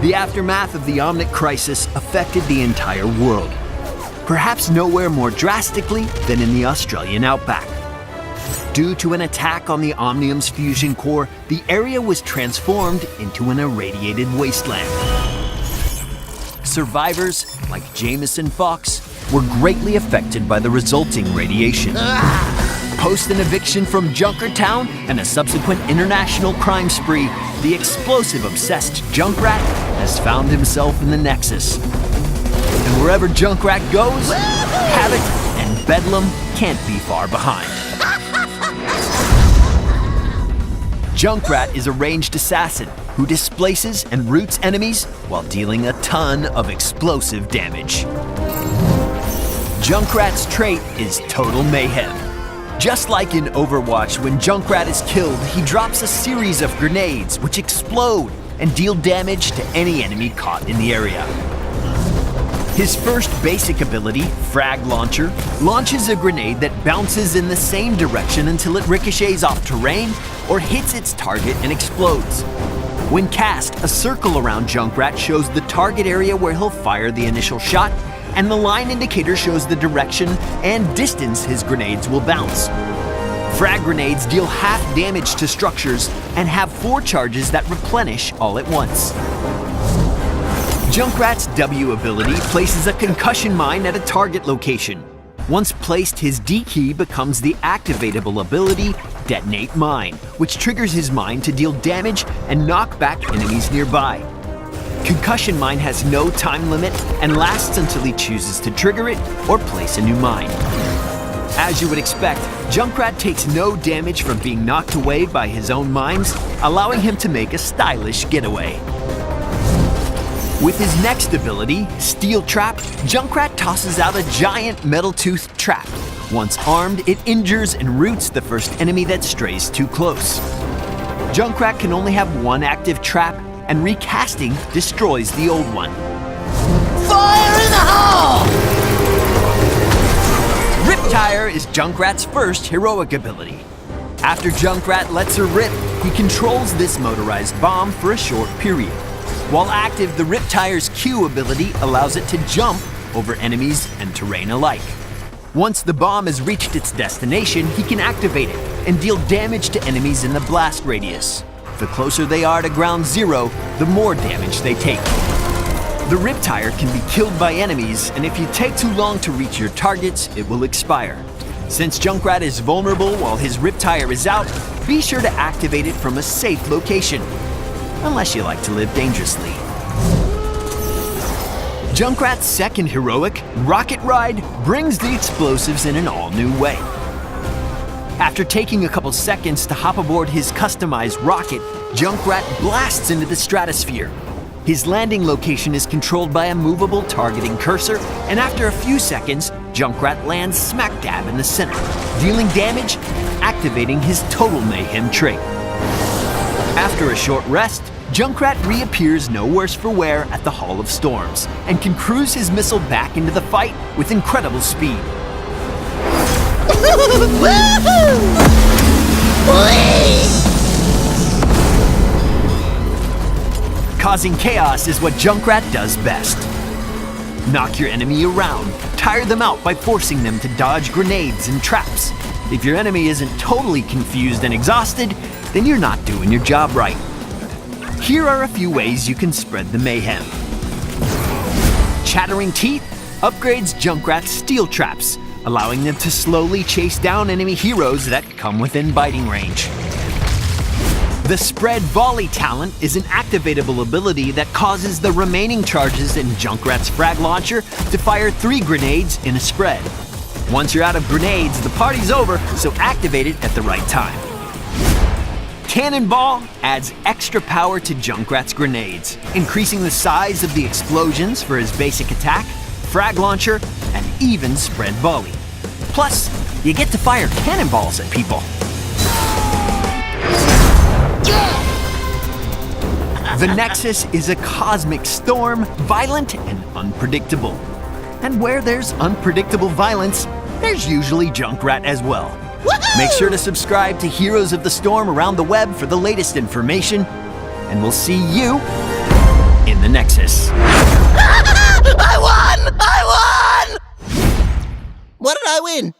The aftermath of the Omnic crisis affected the entire world, perhaps nowhere more drastically than in the Australian outback. Due to an attack on the Omnium's fusion core, the area was transformed into an irradiated wasteland. Survivors, like Jeymeson Fokx, were greatly affected by the resulting radiation. Post an eviction from Junkertown and a subsequent international crime spree, the explosive-obsessed Junkrat has found himself in the Nexus. And wherever Junkrat goes, havoc and bedlam can't be far behind. Junkrat is a ranged assassin who displaces and roots enemies while dealing a ton of explosive damage. Junkrat's trait is total mayhem. Just like in Overwatch, when Junkrat is killed, he drops a series of grenades which explode and deal damage to any enemy caught in the area. His first basic ability, Frag Launcher, launches a grenade that bounces in the same direction until it ricochets off terrain or hits its target and explodes. When cast, a circle around Junkrat shows the target area where he'll fire the initial shot, and the line indicator shows the direction and distance his grenades will bounce. Frag grenades deal half damage to structures and have 4 charges that replenish all at once. Junkrat's W ability places a Concussion Mine at a target location. Once placed, his D key becomes the activatable ability, Detonate Mine, which triggers his mine to deal damage and knock back enemies nearby. Concussion Mine has no time limit and lasts until he chooses to trigger it or place a new mine. As you would expect, Junkrat takes no damage from being knocked away by his own mines, allowing him to make a stylish getaway. With his next ability, Steel Trap, Junkrat tosses out a giant metal-toothed trap. Once armed, it injures and roots the first enemy that strays too close. Junkrat can only have one active trap, and recasting destroys the old one. Fire in the hole! Tyre is Junkrat's first heroic ability. After Junkrat lets her rip, he controls this motorized bomb for a short period. While active, the Tyre's Q ability allows it to jump over enemies and terrain alike. Once the bomb has reached its destination, he can activate it and deal damage to enemies in the blast radius. The closer they are to ground zero, the more damage they take. The Tyre can be killed by enemies, and if you take too long to reach your targets, it will expire. Since Junkrat is vulnerable while his Tyre is out, be sure to activate it from a safe location. Unless you like to live dangerously. Junkrat's second heroic, Rocket Ride, brings the explosives in an all-new way. After taking a couple seconds to hop aboard his customized rocket, Junkrat blasts into the stratosphere. His landing location is controlled by a movable targeting cursor, and after a few seconds, Junkrat lands smack dab in the center, dealing damage and activating his Total Mayhem trait. After a short rest, Junkrat reappears no worse for wear at the Hall of Storms, and can cruise his missile back into the fight with incredible speed. Causing chaos is what Junkrat does best. Knock your enemy around, tire them out by forcing them to dodge grenades and traps. If your enemy isn't totally confused and exhausted, then you're not doing your job right. Here are a few ways you can spread the mayhem. Chattering Teeth upgrades Junkrat's steel traps, allowing them to slowly chase down enemy heroes that come within biting range. The Spread Volley talent is an activatable ability that causes the remaining charges in Junkrat's Frag Launcher to fire 3 grenades in a spread. Once you're out of grenades, the party's over, so activate it at the right time. Cannonball adds extra power to Junkrat's grenades, increasing the size of the explosions for his basic attack, Frag Launcher, and even Spread Volley. Plus, you get to fire cannonballs at people. The Nexus is a cosmic storm, violent and unpredictable. And where there's unpredictable violence, there's usually Junkrat as well. Woohoo! Make sure to subscribe to Heroes of the Storm around the web for the latest information, and we'll see you in the Nexus. I won! I won! What did I win?